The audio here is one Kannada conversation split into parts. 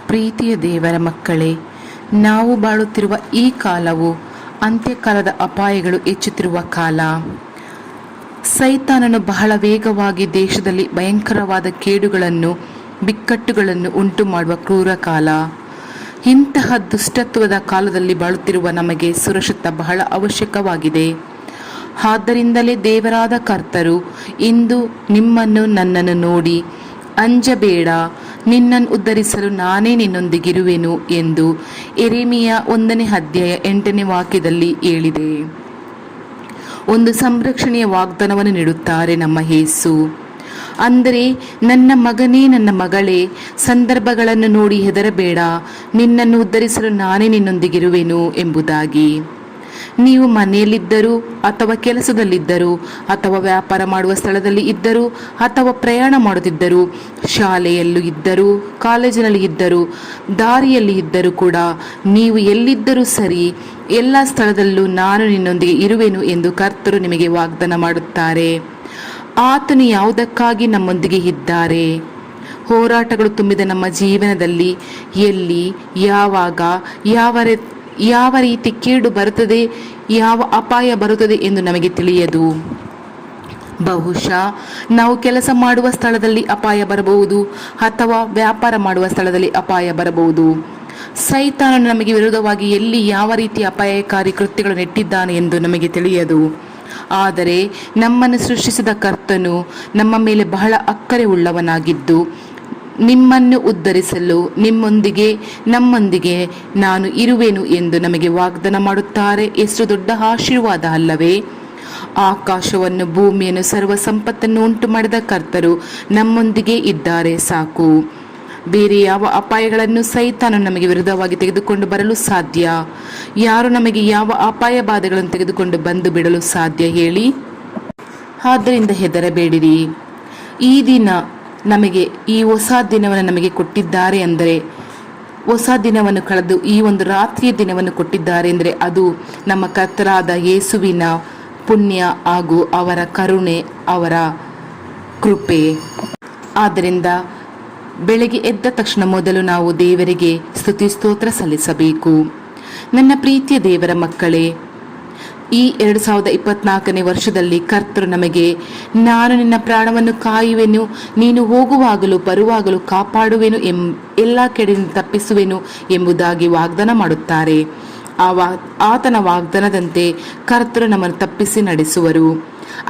ಪ್ರೀತಿಯ ದೇವರ ಮಕ್ಕಳೇ, ನಾವು ಬಾಳುತ್ತಿರುವ ಈ ಕಾಲವು ಅಂತ್ಯಕಾಲದ ಅಪಾಯಗಳು ಹೆಚ್ಚುತ್ತಿರುವ ಕಾಲ. ಸೈತಾನನು ಬಹಳ ವೇಗವಾಗಿ ದೇಶದಲ್ಲಿ ಭಯಂಕರವಾದ ಕೇಡುಗಳನ್ನು, ಬಿಕ್ಕಟ್ಟುಗಳನ್ನು ಉಂಟು ಮಾಡುವ ಕ್ರೂರ ಕಾಲ. ಇಂತಹ ದುಷ್ಟತ್ವದ ಕಾಲದಲ್ಲಿ ಬಾಳುತ್ತಿರುವ ನಮಗೆ ಸುರಕ್ಷತೆ ಬಹಳ ಅವಶ್ಯಕವಾಗಿದೆ. ಆದ್ದರಿಂದಲೇ ದೇವರಾದ ಕರ್ತರು ಇಂದು ನಿಮ್ಮನ್ನು ನನ್ನನ್ನು ನೋಡಿ, ಅಂಜಬೇಡ, ನಿನ್ನನ್ನು ಉದ್ಧರಿಸಲು ನಾನೇ ನಿನ್ನೊಂದಿಗಿರುವೆನು ಎಂದು ಯೆರೆಮೀಯ 1ನೇ ಅಧ್ಯಾಯ 8ನೇ ವಾಕ್ಯದಲ್ಲಿ ಹೇಳಿದೆ. ಒಂದು ಸಂರಕ್ಷಣೆಯ ವಾಗ್ದಾನವನ್ನು ನೀಡುತ್ತಾರೆ ನಮ್ಮ ಯೇಸು. ಅಂದರೆ, ನನ್ನ ಮಗನೇ, ನನ್ನ ಮಗಳೇ, ಸಂದರ್ಭಗಳನ್ನು ನೋಡಿ ಹೆದರಬೇಡ, ನಿನ್ನನ್ನು ಉದ್ಧರಿಸಲು ನಾನೇ ನಿನ್ನೊಂದಿಗಿರುವೆನು ಎಂಬುದಾಗಿ. ನೀವು ಮನೆಯಲ್ಲಿದ್ದರೂ ಅಥವಾ ಕೆಲಸದಲ್ಲಿದ್ದರೂ ಅಥವಾ ವ್ಯಾಪಾರ ಮಾಡುವ ಸ್ಥಳದಲ್ಲಿ ಇದ್ದರೂ ಅಥವಾ ಪ್ರಯಾಣ ಮಾಡುತ್ತಿದ್ದರೂ, ಶಾಲೆಯಲ್ಲೂ ಇದ್ದರೂ ಕಾಲೇಜಿನಲ್ಲಿ ಇದ್ದರೂ ದಾರಿಯಲ್ಲಿ ಇದ್ದರೂ ಕೂಡ, ನೀವು ಎಲ್ಲಿದ್ದರೂ ಸರಿ, ಎಲ್ಲ ಸ್ಥಳದಲ್ಲೂ ನಾನು ನಿನ್ನೊಂದಿಗೆ ಇರುವೆನು ಎಂದು ಕರ್ತರು ನಿಮಗೆ ವಾಗ್ದಾನ ಮಾಡುತ್ತಾರೆ. ಆತನು ಯಾವುದಕ್ಕಾಗಿ ನಮ್ಮೊಂದಿಗೆ ಇದ್ದಾರೆ? ಹೋರಾಟಗಳು ತುಂಬಿದ ನಮ್ಮ ಜೀವನದಲ್ಲಿ ಎಲ್ಲಿ, ಯಾವಾಗ, ಯಾವ ರೀತಿ ಕೇಡು ಬರುತ್ತದೆ, ಯಾವ ಅಪಾಯ ಬರುತ್ತದೆ ಎಂದು ನಮಗೆ ತಿಳಿಯದು. ಬಹುಶಃ ನಾವು ಕೆಲಸ ಮಾಡುವ ಸ್ಥಳದಲ್ಲಿ ಅಪಾಯ ಬರಬಹುದು ಅಥವಾ ವ್ಯಾಪಾರ ಮಾಡುವ ಸ್ಥಳದಲ್ಲಿ ಅಪಾಯ ಬರಬಹುದು. ಸೈತಾನನು ನಮಗೆ ವಿರೋಧವಾಗಿ ಎಲ್ಲಿ ಯಾವ ರೀತಿ ಅಪಾಯಕಾರಿ ಕೃತ್ಯಗಳು ನೆಟ್ಟಿದ್ದಾನೆ ಎಂದು ನಮಗೆ ತಿಳಿಯದು. ಆದರೆ ನಮ್ಮನ್ನು ಸೃಷ್ಟಿಸಿದ ಕರ್ತನು ನಮ್ಮ ಮೇಲೆ ಬಹಳ ಅಕ್ಕರೆ ಉಳ್ಳವನಾಗಿದ್ದು, ನಿಮ್ಮನ್ನು ಉದ್ಧರಿಸಲು ನಮ್ಮೊಂದಿಗೆ ನಾನು ಇರುವೆನು ಎಂದು ನಮಗೆ ವಾಗ್ದಾನ ಮಾಡುತ್ತಾರೆ. ಎಷ್ಟು ದೊಡ್ಡ ಆಶೀರ್ವಾದ ಅಲ್ಲವೇ? ಆಕಾಶವನ್ನು, ಭೂಮಿಯನ್ನು, ಸರ್ವ ಸಂಪತ್ತನ್ನು ಉಂಟು ಮಾಡಿದ ಕರ್ತರು ನಮ್ಮೊಂದಿಗೆ ಇದ್ದಾರೆ ಸಾಕು. ಬೇರೆ ಯಾವ ಅಪಾಯಗಳನ್ನು ಸೈತಾನನು ನಮಗೆ ವಿರುದ್ಧವಾಗಿ ತೆಗೆದುಕೊಂಡು ಬರಲು ಸಾಧ್ಯ? ಯಾರು ನಮಗೆ ಯಾವ ಅಪಾಯ ಬಾಧೆಗಳನ್ನು ತೆಗೆದುಕೊಂಡು ಬಂದು ಬಿಡಲು ಸಾಧ್ಯ ಹೇಳಿ? ಆದ್ದರಿಂದ ಹೆದರಬೇಡಿರಿ. ಈ ದಿನ ನಮಗೆ, ಈ ಹೊಸ ದಿನವನ್ನು ನಮಗೆ ಕೊಟ್ಟಿದ್ದಾರೆ ಅಂದರೆ, ಹೊಸ ದಿನವನ್ನು ಕಳೆದು ಈ ಒಂದು ರಾತ್ರಿಯ ದಿನವನ್ನು ಕೊಟ್ಟಿದ್ದಾರೆ ಅಂದರೆ ಅದು ನಮ್ಮ ಕರ್ತರಾದ ಯೇಸುವಿನ ಪುಣ್ಯ ಹಾಗೂ ಅವರ ಕರುಣೆ, ಅವರ ಕೃಪೆ. ಆದ್ದರಿಂದ ಬೆಳಗ್ಗೆ ಎದ್ದ ತಕ್ಷಣ ಮೊದಲು ನಾವು ದೇವರಿಗೆ ಸ್ತುತಿ ಸ್ತೋತ್ರ ಸಲ್ಲಿಸಬೇಕು. ನನ್ನ ಪ್ರೀತಿಯ ದೇವರ ಮಕ್ಕಳೇ, ಈ 2024ನೇ ವರ್ಷದಲ್ಲಿ ಕರ್ತರು ನಮಗೆ, ನಾನು ನಿನ್ನ ಪ್ರಾಣವನ್ನು ಕಾಯುವೆನು, ನೀನು ಹೋಗುವಾಗಲೂ ಬರುವಾಗಲೂ ಕಾಪಾಡುವೆನು, ಎಲ್ಲ ಕೆಡೆಯಿಂದ ತಪ್ಪಿಸುವೆನು ಎಂಬುದಾಗಿ ವಾಗ್ದಾನ ಮಾಡುತ್ತಾರೆ. ಆತನ ವಾಗ್ದಾನದಂತೆ ಕರ್ತರು ನಮ್ಮನ್ನು ತಪ್ಪಿಸಿ ನಡೆಸುವರು.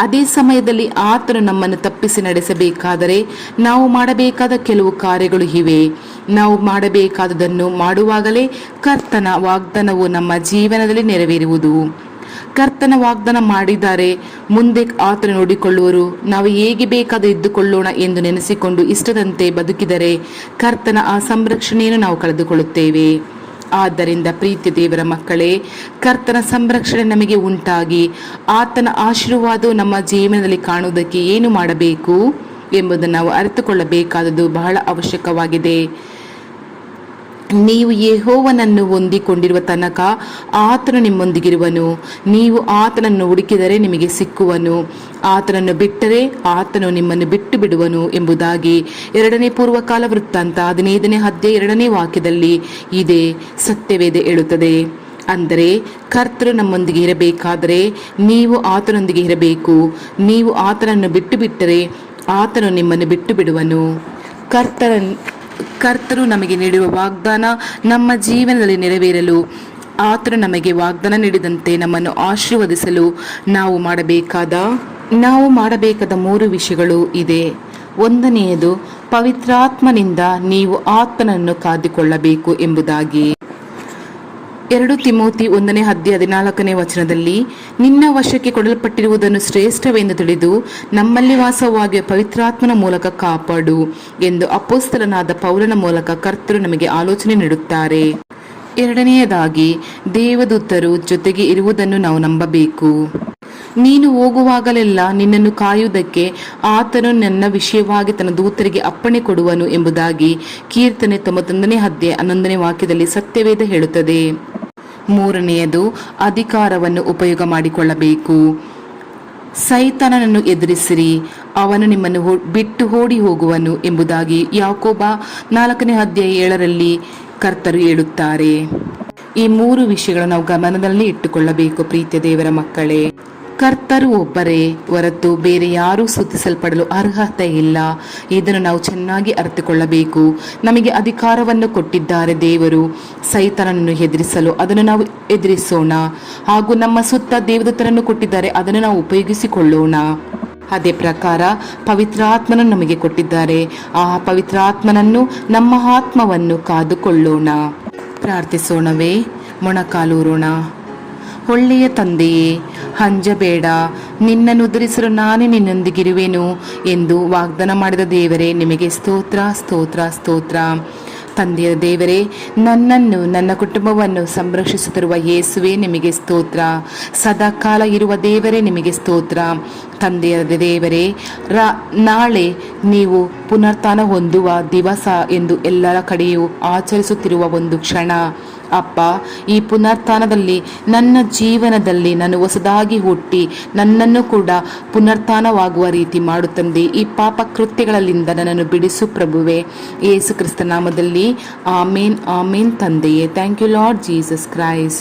ಅದೇ ಸಮಯದಲ್ಲಿ ಆತನು ನಮ್ಮನ್ನು ತಪ್ಪಿಸಿ ನಡೆಸಬೇಕಾದರೆ ನಾವು ಮಾಡಬೇಕಾದ ಕೆಲವು ಕಾರ್ಯಗಳು ಇವೆ. ನಾವು ಮಾಡಬೇಕಾದುದನ್ನು ಮಾಡುವಾಗಲೇ ಕರ್ತನ ವಾಗ್ದಾನವು ನಮ್ಮ ಜೀವನದಲ್ಲಿ ನೆರವೇರುವುದು. ಕರ್ತನ ವಾಗ್ದಾನ ಮಾಡಿದ್ದಾರೆ, ಮುಂದೆ ಆತನು ನೋಡಿಕೊಳ್ಳುವರು. ನಾವು ಹೇಗೆ ಬೇಕಾದರೂ ಇದ್ದುಕೊಳ್ಳೋಣ ಎಂದು ನೆನೆಸಿಕೊಂಡು ಇಷ್ಟದಂತೆ ಬದುಕಿದರೆ ಕರ್ತನ ಆ ಸಂರಕ್ಷಣೆಯನ್ನು ನಾವು ಕಳೆದುಕೊಳ್ಳುತ್ತೇವೆ. ಆದ್ದರಿಂದ ಪ್ರೀತಿ ದೇವರ ಮಕ್ಕಳೇ, ಕರ್ತನ ಸಂರಕ್ಷಣೆ ನಮಗೆ ಉಂಟಾಗಿ ಆತನ ಆಶೀರ್ವಾದವು ನಮ್ಮ ಜೀವನದಲ್ಲಿ ಕಾಣುವುದಕ್ಕೆ ಏನು ಮಾಡಬೇಕು ಎಂಬುದನ್ನು ನಾವು ಅರಿತುಕೊಳ್ಳಬೇಕಾದದ್ದು ಬಹಳ ಅವಶ್ಯಕವಾಗಿದೆ. ನೀವು ಯೆಹೋವನನ್ನು ಹೊಂದಿಕೊಂಡಿರುವ ತನಕ ಆತನು ನಿಮ್ಮೊಂದಿಗಿರುವನು. ನೀವು ಆತನನ್ನು ಹುಡುಕಿದರೆ ನಿಮಗೆ ಸಿಕ್ಕುವನು, ಆತನನ್ನು ಬಿಟ್ಟರೆ ಆತನು ನಿಮ್ಮನ್ನು ಬಿಟ್ಟು ಬಿಡುವನು ಎಂಬುದಾಗಿ 2ನೇ ಪೂರ್ವಕಾಲ ವೃತ್ತಾಂತ 15ನೇ ಅಧ್ಯಾಯ 2ನೇ ವಾಕ್ಯದಲ್ಲಿ ಇದೇ ಸತ್ಯವೇದ ಹೇಳುತ್ತದೆ. ಅಂದರೆ ಕರ್ತರು ನಮ್ಮೊಂದಿಗೆ ಇರಬೇಕಾದರೆ ನೀವು ಆತನೊಂದಿಗೆ ಇರಬೇಕು. ನೀವು ಆತನನ್ನು ಬಿಟ್ಟು ಬಿಟ್ಟರೆ ಆತನು ನಿಮ್ಮನ್ನು ಬಿಟ್ಟು ಬಿಡುವನು. ಕರ್ತರು ನಮಗೆ ನೀಡುವ ವಾಗ್ದಾನ ನಮ್ಮ ಜೀವನದಲ್ಲಿ ನೆರವೇರಲು, ಆತನು ನಮಗೆ ವಾಗ್ದಾನ ನೀಡಿದಂತೆ ನಮ್ಮನ್ನು ಆಶೀರ್ವದಿಸಲು ನಾವು ಮಾಡಬೇಕಾದ 3 ವಿಷಯಗಳು ಇದೆ. 1ನೆಯದು, ಪವಿತ್ರಾತ್ಮನಿಂದ ನೀವು ಆತ್ಮನನ್ನು ಕಾದುಕೊಳ್ಳಬೇಕು ಎಂಬುದಾಗಿ. 2 ತಿಮೋತಿ 1ನೇ ಅಧ್ಯಾಯ 14ನೇ ವಚನದಲ್ಲಿ, ನಿನ್ನ ವಶಕ್ಕೆ ಕೊಡಲ್ಪಟ್ಟಿರುವುದನ್ನು ಶ್ರೇಷ್ಠವೆಂದು ತಿಳಿದು ನಮ್ಮಲ್ಲಿ ವಾಸವಾಗಿರುವ ಪವಿತ್ರಾತ್ಮನ ಮೂಲಕ ಕಾಪಾಡು ಎಂದು ಅಪೊಸ್ತಲನಾದ ಪೌಲನ ಮೂಲಕ ಕರ್ತರು ನಮಗೆ ಆಲೋಚನೆ ನೀಡುತ್ತಾರೆ. 2ನೇಯದಾಗಿ, ದೇವದೂತರು ಜೊತೆಗೆ ಇರುವುದನ್ನು ನಾವು ನಂಬಬೇಕು. ನೀನು ಹೋಗುವಾಗಲೆಲ್ಲ ನಿನ್ನನ್ನು ಕಾಯುವುದಕ್ಕೆ ಆತನು ನನ್ನ ವಿಷಯವಾಗಿ ತನ್ನ ದೂತರಿಗೆ ಅಪ್ಪಣೆ ಕೊಡುವನು ಎಂಬುದಾಗಿ ಕೀರ್ತನೆ 91ನೇ ಅಧ್ಯಾಯ 11ನೇ ವಾಕ್ಯದಲ್ಲಿ ಸತ್ಯವೇದ ಹೇಳುತ್ತದೆ. 3ನೇಯದು, ಅಧಿಕಾರವನ್ನು ಉಪಯೋಗ ಮಾಡಿಕೊಳ್ಳಬೇಕು. ಸೈತಾನನನ್ನು ಎದುರಿಸಿರಿ, ಅವನು ನಿಮ್ಮನ್ನು ಬಿಟ್ಟು ಓಡಿ ಹೋಗುವನು ಎಂಬುದಾಗಿ ಯಾಕೋಬ 4:7 ಕರ್ತರು ಹೇಳುತ್ತಾರೆ. ಈ 3 ವಿಷಯಗಳನ್ನು ನಾವು ಗಮನದಲ್ಲಿ ಇಟ್ಟುಕೊಳ್ಳಬೇಕು. ಪ್ರೀತಿಯ ದೇವರ ಮಕ್ಕಳೇ, ಕರ್ತರು ಒಬ್ಬರೇ ಹೊರತು ಬೇರೆ ಯಾರೂ ಸ್ತುತಿಸಲ್ಪಡಲು ಅರ್ಹತೆ ಇಲ್ಲ. ಇದನ್ನು ನಾವು ಚೆನ್ನಾಗಿ ಅರ್ಥಕೊಳ್ಳಬೇಕು. ನಮಗೆ ಅಧಿಕಾರವನ್ನು ಕೊಟ್ಟಿದ್ದಾರೆ ದೇವರು ಸೈತಾನನನ್ನು ಎದುರಿಸಲು. ಅದನ್ನು ನಾವು ಎದುರಿಸೋಣ. ಹಾಗೂ ನಮ್ಮ ಸುತ್ತ ದೇವದೂತರನ್ನು ಕೊಟ್ಟಿದ್ದಾರೆ, ಅದನ್ನು ನಾವು ಉಪಯೋಗಿಸಿಕೊಳ್ಳೋಣ. ಅದೇ ಪ್ರಕಾರ ಪವಿತ್ರಾತ್ಮನನ್ನು ನಮಗೆ ಕೊಟ್ಟಿದ್ದಾರೆ. ಆ ಪವಿತ್ರಾತ್ಮನನ್ನು, ನಮ್ಮ ಆತ್ಮವನ್ನು ಕಾದುಕೊಳ್ಳೋಣ. ಪ್ರಾರ್ಥಿಸೋಣವೇ? ಮೊಣಕಾಲೂರೋಣ. ಒಳ್ಳೆಯ ತಂದೆಯೇ, ಅಂಜಬೇಡ, ನಿನ್ನನ್ನು ಉದ್ಧರಿಸಲು ನಾನೇ ನಿನ್ನೊಂದಿಗಿರುವೆನು ಎಂದು ವಾಗ್ದಾನ ಮಾಡಿದ ದೇವರೇ, ನಿಮಗೆ ಸ್ತೋತ್ರ ಸ್ತೋತ್ರ ಸ್ತೋತ್ರ. ತಂದೆಯ ದೇವರೇ, ನನ್ನನ್ನು ನನ್ನ ಕುಟುಂಬವನ್ನು ಸಂರಕ್ಷಿಸುತ್ತಿರುವ ಯೇಸುವೆ, ನಿಮಗೆ ಸ್ತೋತ್ರ. ಸದಾಕಾಲ ಇರುವ ದೇವರೇ, ನಿಮಗೆ ಸ್ತೋತ್ರ. ತಂದೆಯ ದೇವರೇ, ನಾಳೆ ನೀವು ಪುನರುತ್ಥಾನ ಹೊಂದುವ ದಿವಸ ಎಂದು ಎಲ್ಲರ ಕಡೆಯೂ ಆಚರಿಸುತ್ತಿರುವ ಒಂದು ಕ್ಷಣ ಅಪ್ಪ. ಈ ಪುನರುತ್ಥಾನದಲ್ಲಿ ನನ್ನ ಜೀವನದಲ್ಲಿ ನಾನು ಹೊಸದಾಗಿ ಹುಟ್ಟಿ ನನ್ನನ್ನು ಕೂಡ ಪುನರುತ್ಥಾನವಾಗುವ ರೀತಿ ಮಾಡು ತಂದೆ. ಈ ಪಾಪ ಕೃತ್ಯಗಳಿಂದ ನನ್ನನ್ನು ಬಿಡಿಸು ಪ್ರಭುವೆ, ಯೇಸು ಕ್ರಿಸ್ತ ನಾಮದಲ್ಲಿ. ಆಮೇನ್ ಆಮೇನ್ ತಂದೆಯೇ. Thank you Lord Jesus Christ.